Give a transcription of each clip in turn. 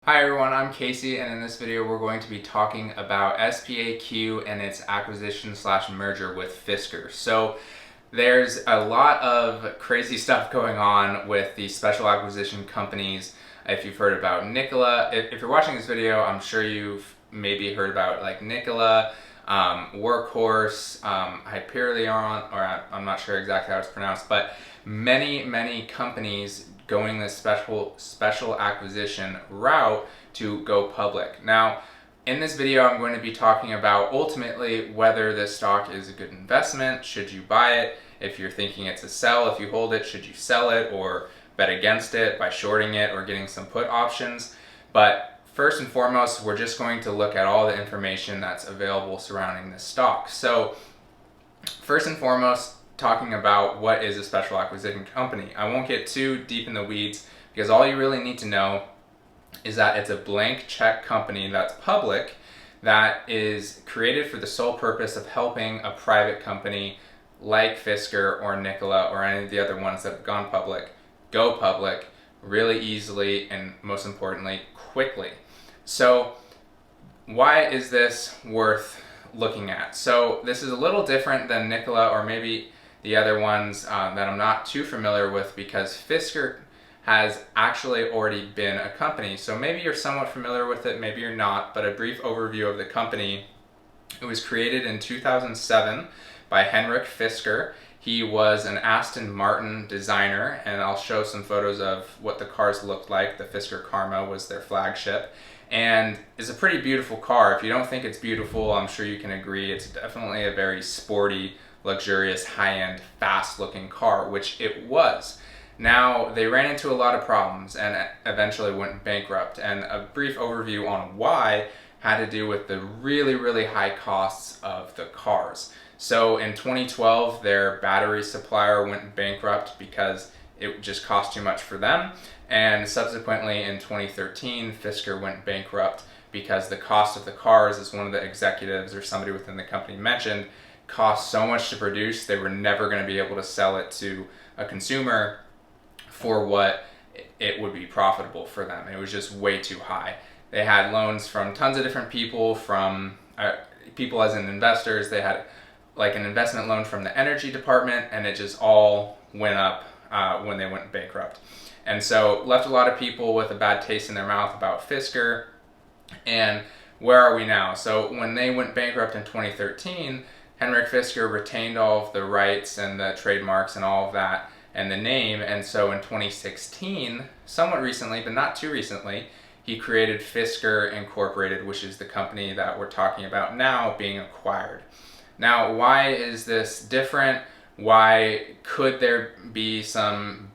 Hi everyone, I'm Casey, and in this video we're going to be talking about SPAQ and its acquisition slash merger with Fisker. So there's a lot of crazy stuff going on with the special acquisition companies. If you've heard about Nikola, if you're watching this video, I'm sure you've maybe heard about like Nikola, Workhorse, Hyperion, or I'm not sure exactly how it's pronounced, but many companies going this special acquisition route to go public. Now, in this video, I'm going to be talking about ultimately whether this stock is a good investment. Should you buy it? If you're thinking it's a sell, if you hold it, should you sell it or bet against it by shorting it or getting some put options? But first and foremost, we're just going to look at all the information that's available surrounding this stock. So first and foremost, talking about what is a special acquisition company. I won't get too deep in the weeds because all you really need to know is that it's a blank check company that's public that is created for the sole purpose of helping a private company like Fisker or Nikola or any of the other ones that have gone public go public really easily and most importantly quickly. So why is this worth looking at? So this is a little different than Nikola or maybe the other ones that I'm not too familiar with because Fisker has actually already been a company. So maybe you're somewhat familiar with it, maybe you're not, but a brief overview of the company. It was created in 2007 by Henrik Fisker. He was an Aston Martin designer, and I'll show some photos of what the cars looked like. The Fisker Karma was their flagship, and it's a pretty beautiful car. If you don't think it's beautiful, I'm sure you can agree. It's definitely a very sporty, luxurious, high-end, fast-looking car, which it was. Now, they ran into a lot of problems and eventually went bankrupt, and a brief overview on why had to do with the really high costs of the cars. So in 2012, their battery supplier went bankrupt because it just cost too much for them, and subsequently in 2013, Fisker went bankrupt because the cost of the cars, as one of the executives or somebody within the company mentioned, cost so much to produce, they were never going to be able to sell it to a consumer for what it would be profitable for them. It was just way too high. They had loans from tons of different people, from people as in investors. They had like an investment loan from the energy department, and it just all went up when they went bankrupt. And so left a lot of people with a bad taste in their mouth about Fisker. And where are we now? So when they went bankrupt in 2013, Henrik Fisker retained all of the rights and the trademarks and all of that and the name, and so in 2016, somewhat recently, but not too recently, he created Fisker Incorporated, which is the company that we're talking about now being acquired. Now, why is this different? Why could there be some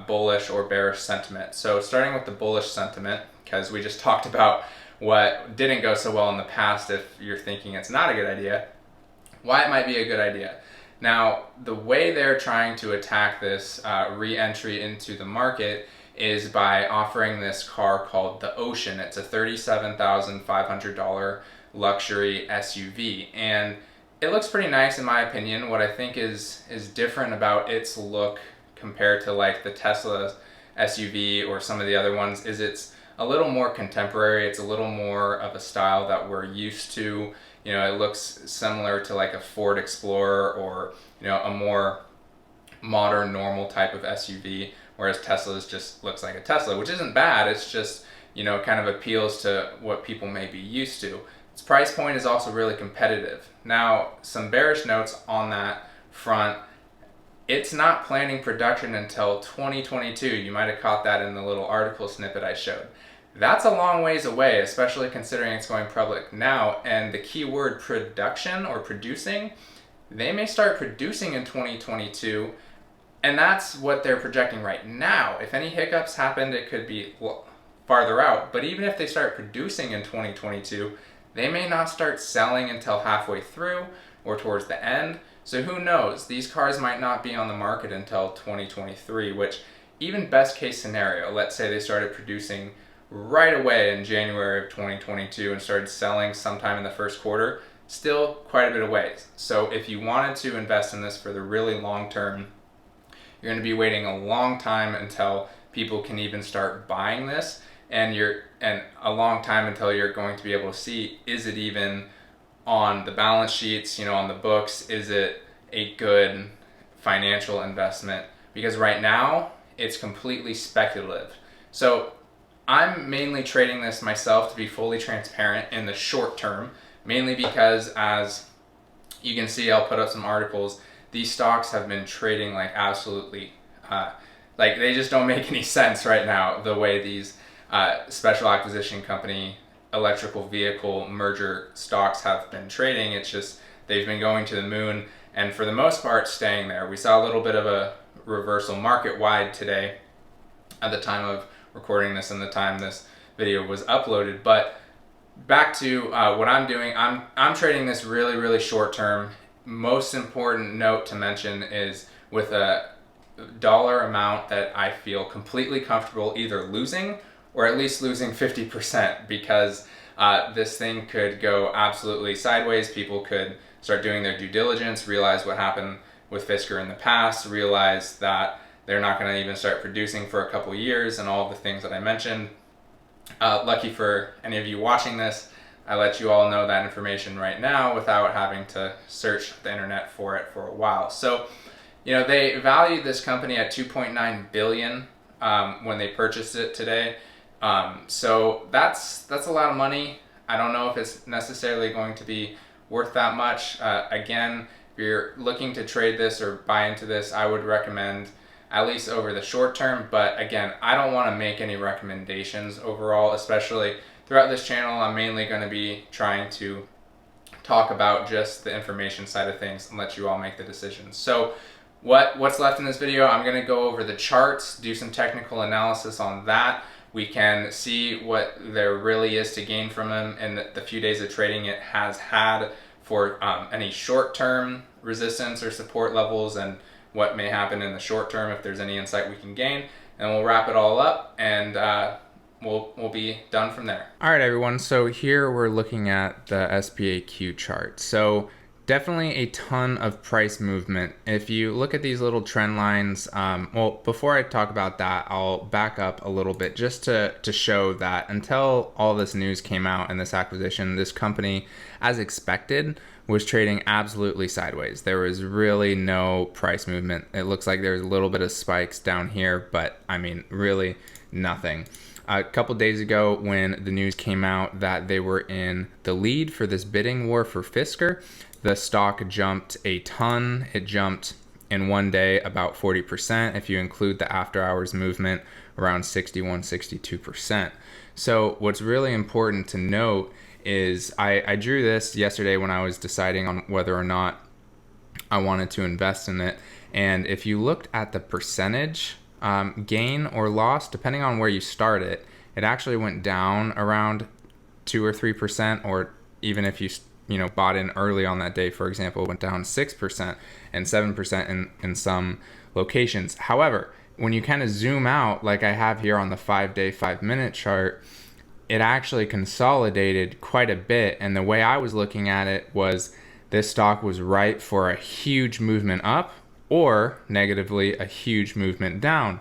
bullish or bearish sentiment? So starting with the bullish sentiment, because we just talked about what didn't go so well in the past if you're thinking it's not a good idea, why it might be a good idea. Now, the way they're trying to attack this re-entry into the market is by offering this car called the Ocean. It's a $37,500 luxury SUV, and it looks pretty nice in my opinion. What I think is different about its look compared to like the Tesla SUV or some of the other ones is it's a little more contemporary. It's a little more of a style that we're used to. You know, it looks similar to like a Ford Explorer or, you know, a more modern, normal type of SUV, whereas Tesla's just looks like a Tesla, which isn't bad. It's just, you know, kind of appeals to what people may be used to. Its price point is also really competitive. Now, some bearish notes on that front. It's not planning production until 2022. You might have caught that in the little article snippet I showed. That's a long ways away, especially considering it's going public now. And the key word production or producing, they may start producing in 2022, and that's what they're projecting right now. If any hiccups happened, it could be farther out. But even if they start producing in 2022, they may not start selling until halfway through or towards the end. So who knows? These cars might not be on the market until 2023, which even best case scenario, let's say they started producing right away in January of 2022 and started selling sometime in the first quarter, still quite a bit of ways. So if you wanted to invest in this for the really long term, you're going to be waiting a long time until people can even start buying this. and a long time until you're going to be able to see, is it even on the balance sheets, on the books, is it a good financial investment? Because right now it's completely speculative. So I'm mainly trading this myself, to be fully transparent, in the short term, mainly because, as you can see, I'll put up some articles, these stocks have been trading like absolutely, like they just don't make any sense right now, the way these special acquisition company electrical vehicle merger stocks have been trading. It's just, they've been going to the moon, and for the most part staying there. We saw a little bit of a reversal market wide today at the time of recording this and the time this video was uploaded. But back to what I'm doing, I'm trading this really short term. Most important note to mention is with a dollar amount that I feel completely comfortable either losing or at least losing 50%, because this thing could go absolutely sideways. People could start doing their due diligence, realize what happened with Fisker in the past, realize that they're not going to even start producing for a couple years, and all of the things that I mentioned. Lucky for any of you watching this, I let you all know that information right now without having to search the internet for it for a while. So, they valued this company at $2.9 billion when they purchased it today. So that's a lot of money. I don't know if it's necessarily going to be worth that much. Again, if you're looking to trade this or buy into this, I would recommend at least over the short term. But again, I don't want to make any recommendations overall, especially throughout this channel. I'm mainly going to be trying to talk about just the information side of things and let you all make the decisions. So what's left in this video, I'm going to go over the charts, do some technical analysis on that. We can see what there really is to gain from them and the few days of trading it has had, for any short-term resistance or support levels, and what may happen in the short term if there's any insight we can gain. And we'll wrap it all up, and we'll be done from there. All right, everyone. So here we're looking at the SPAQ chart. So definitely a ton of price movement. If you look at these little trend lines, well, before I talk about that, I'll back up a little bit just to show that until all this news came out and this acquisition, this company, as expected, was trading absolutely sideways. There was really no price movement. It looks like there's a little bit of spikes down here, but I mean, really nothing. A couple days ago, when the news came out that they were in the lead for this bidding war for Fisker, the stock jumped a ton. It jumped in one day about 40%. If you include the after hours movement, around 61, 62%. So what's really important to note is I drew this yesterday when I was deciding on whether or not I wanted to invest in it. And if you looked at the percentage gain or loss, depending on where you start it, it actually went down around 2 or 3%, or even if you bought in early on that day, for example, it went down 6% and 7% in some locations. However, when you kind of zoom out, like I have here on the 5-day, 5-minute chart, it actually consolidated quite a bit. And the way I was looking at it was this stock was ripe for a huge movement up, or negatively a huge movement down.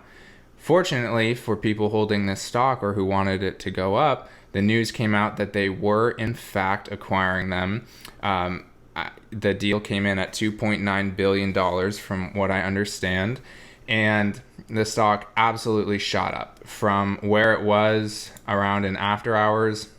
Fortunately for people holding this stock or who wanted it to go up, the news came out that they were in fact acquiring them. The deal came in at $2.9 billion from what I understand, and the stock absolutely shot up from where it was around in after hours.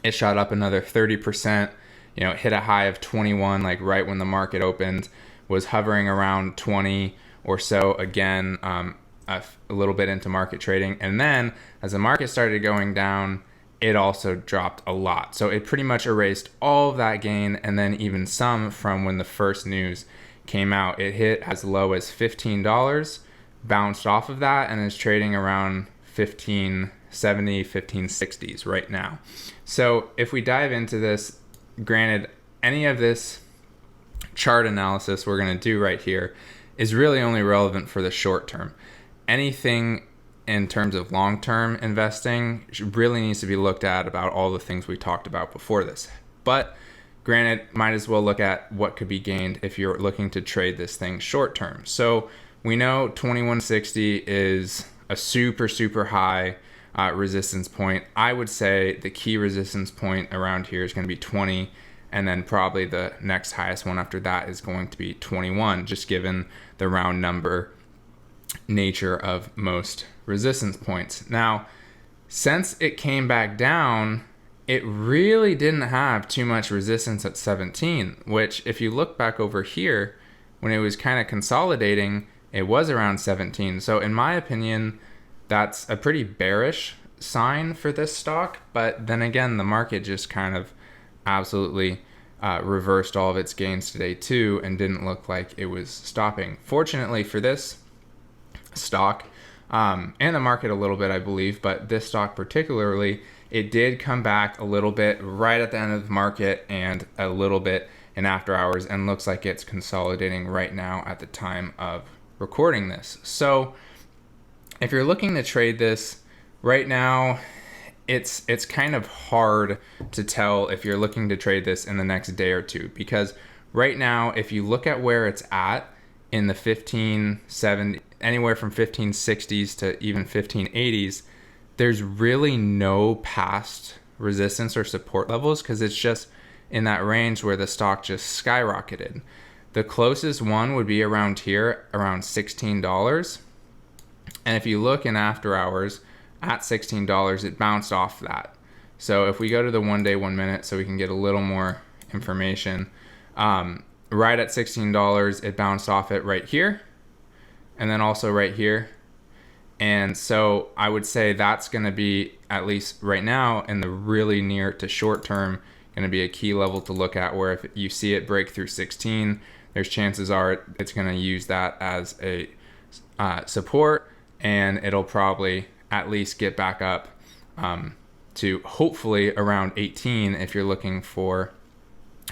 It shot up another 30%, it hit a high of 21, like right when the market opened, was hovering around 20 or so again, a little bit into market trading. And then as the market started going down, it also dropped a lot. So it pretty much erased all of that gain, and then even some from when the first news came out. It hit as low as $15, bounced off of that, and is trading around 1570, 1560s right now. So if we dive into this, granted, any of this chart analysis we're going to do right here is really only relevant for the short term. Anything in terms of long-term investing really needs to be looked at about all the things we talked about before this. But granted, might as well look at what could be gained if you're looking to trade this thing short-term. So we know 2160 is a super high resistance point. I would say the key resistance point around here is going to be 20, and then probably the next highest one after that is going to be 21, just given the round number nature of most resistance points. Now, since it came back down, it really didn't have too much resistance at 17, which if you look back over here, when it was kind of consolidating, it was around 17. So in my opinion, that's a pretty bearish sign for this stock. But then again, the market just kind of absolutely reversed all of its gains today too, and didn't look like it was stopping. Fortunately for this stock, and the market a little bit, I believe, but this stock particularly, it did come back a little bit right at the end of the market and a little bit in after hours, and looks like it's consolidating right now at the time of recording this. So if you're looking to trade this right now, it's kind of hard to tell if you're looking to trade this in the next day or two, because right now, if you look at where it's at in the 1570, anywhere from 1560s to even 1580s, there's really no past resistance or support levels, because it's just in that range where the stock just skyrocketed. The closest one would be around here, around $16. And if you look in after hours at $16, it bounced off that. So if we go to the 1 day, 1 minute, so we can get a little more information, right at $16, it bounced off it right here, and then also right here. And so I would say that's going to be, at least right now, in the really near to short term, going to be a key level to look at, where if you see it break through 16, there's chances are it's going to use that as a support, and it'll probably at least get back up to hopefully around 18 if you're looking for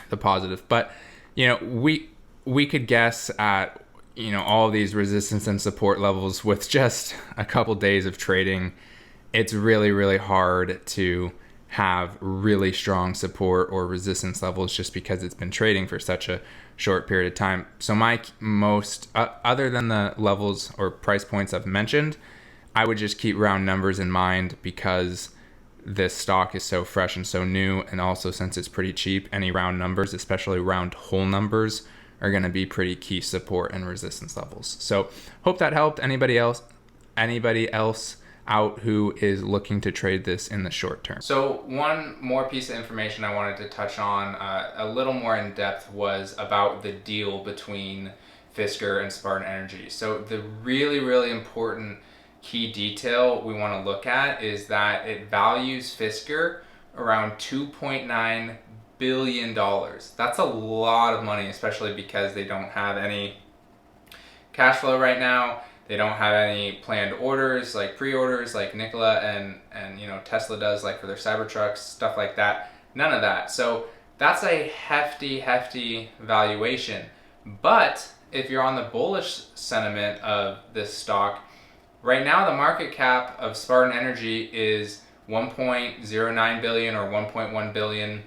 the positive. But, you know, we could guess at, you know, all of these resistance and support levels with just a couple days of trading. It's really, really hard to have really strong support or resistance levels just because it's been trading for such a short period of time. So my most, other than the levels or price points I've mentioned, I would just keep round numbers in mind, because this stock is so fresh and so new, and also since it's pretty cheap, any round numbers, especially round whole numbers, are going to be pretty key support and resistance levels. So hope that helped. Anybody else out who is looking to trade this in the short term? So one more piece of information I wanted to touch on a little more in depth was about the deal between Fisker and Spartan Energy. So the really, really important key detail we want to look at is that it values Fisker around $2.9 billion. That's a lot of money, especially because they don't have any cash flow right now. They don't have any planned orders, like pre-orders, like Nikola and you know, Tesla does, like for their Cybertrucks, stuff like that. None of that. So that's a hefty valuation. But if you're on the bullish sentiment of this stock, right now the market cap of Spartan Energy is 1.09 billion or 1.1 billion.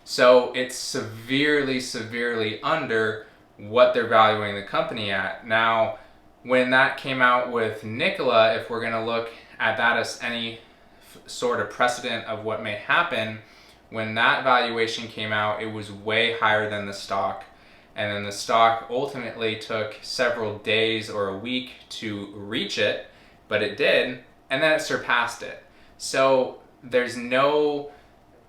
So it's severely under what they're valuing the company at. Now, when that came out with Nikola, if we're going to look at that as any sort of precedent of what may happen, when that valuation came out, it was way higher than the stock. And then the stock ultimately took several days or a week to reach it, but it did, and then it surpassed it. So there's no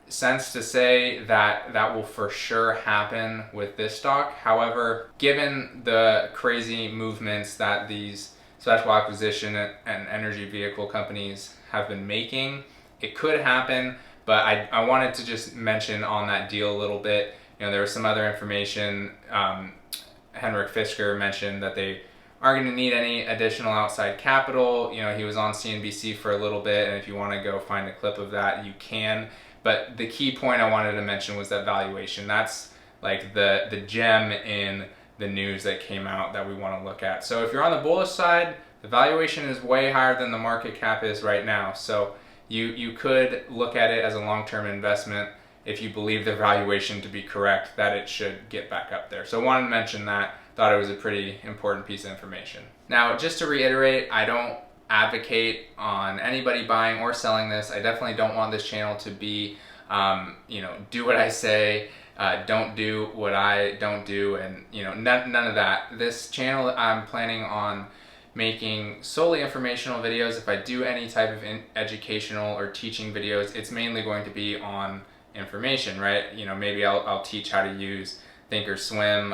sense to say that that will for sure happen with this stock. However, given the crazy movements that these special acquisition and energy vehicle companies have been making, it could happen. But I wanted to just mention on that deal a little bit. You know, there was some other information. Henrik Fisker mentioned that they aren't going to need any additional outside capital. You know, he was on CNBC for a little bit, and if you want to go find a clip of that, you can. But the key point I wanted to mention was that valuation. That's like the gem in the news that came out that we want to look at. So if you're on the bullish side, the valuation is way higher than the market cap is right now. So you could look at it as a long-term investment if you believe the valuation to be correct, that it should get back up there. So I wanted to mention that. Thought it was a pretty important piece of information. Now, just to reiterate, I don't advocate on anybody buying or selling this. I definitely don't want this channel to be, do what I say, don't do what I don't do, and none of that. This channel, I'm planning on making solely informational videos. If I do any type of educational or teaching videos, it's mainly going to be on information, right? Maybe I'll teach how to use Thinkorswim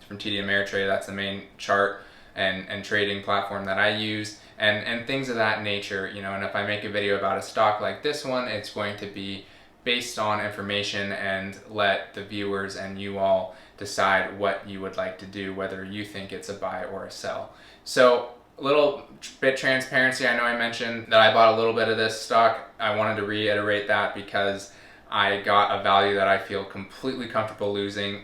from TD Ameritrade. That's the main chart and trading platform that I use, and things of that nature. And if I make a video about a stock like this one, it's going to be based on information and let the viewers and you all decide what you would like to do, whether you think it's a buy or a sell. So a little bit transparency. I know I mentioned that I bought a little bit of this stock. I wanted to reiterate that because I got a value that I feel completely comfortable losing.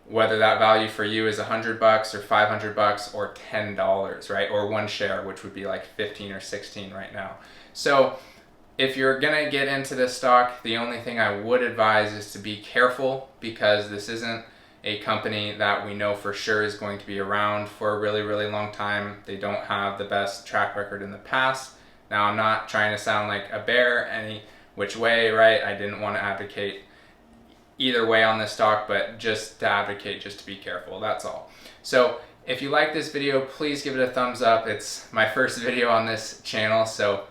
Whether that value for you is $100 or $500 or $10, right? Or one share, which would be like 15 or 16 right now. So if you're gonna get into this stock, the only thing I would advise is to be careful, because this isn't a company that we know for sure is going to be around for a really, really long time. They don't have the best track record in the past. Now, I'm not trying to sound like a bear any which way, right? I didn't want to advocate either way on this stock, but just to advocate, just to be careful, that's all. So if you like this video, please give it a thumbs up. It's my first video on this channel, so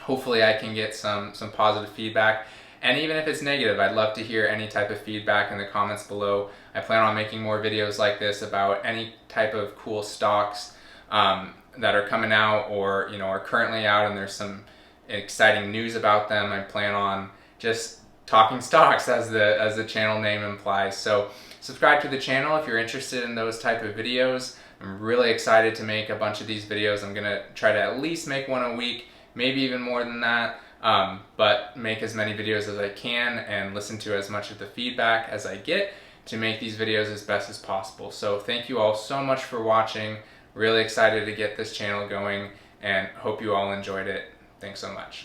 hopefully I can get some positive feedback. And even if it's negative, I'd love to hear any type of feedback in the comments below. I plan on making more videos like this about any type of cool stocks that are coming out, or are currently out, and there's some exciting news about them. I plan on just talking stocks, as the channel name implies. So subscribe to the channel if you're interested in those type of videos. I'm really excited to make a bunch of these videos. I'm gonna try to at least make one a week, maybe even more than that, but make as many videos as I can and listen to as much of the feedback as I get to make these videos as best as possible. So thank you all so much for watching. Really excited to get this channel going, and hope you all enjoyed it. Thanks so much.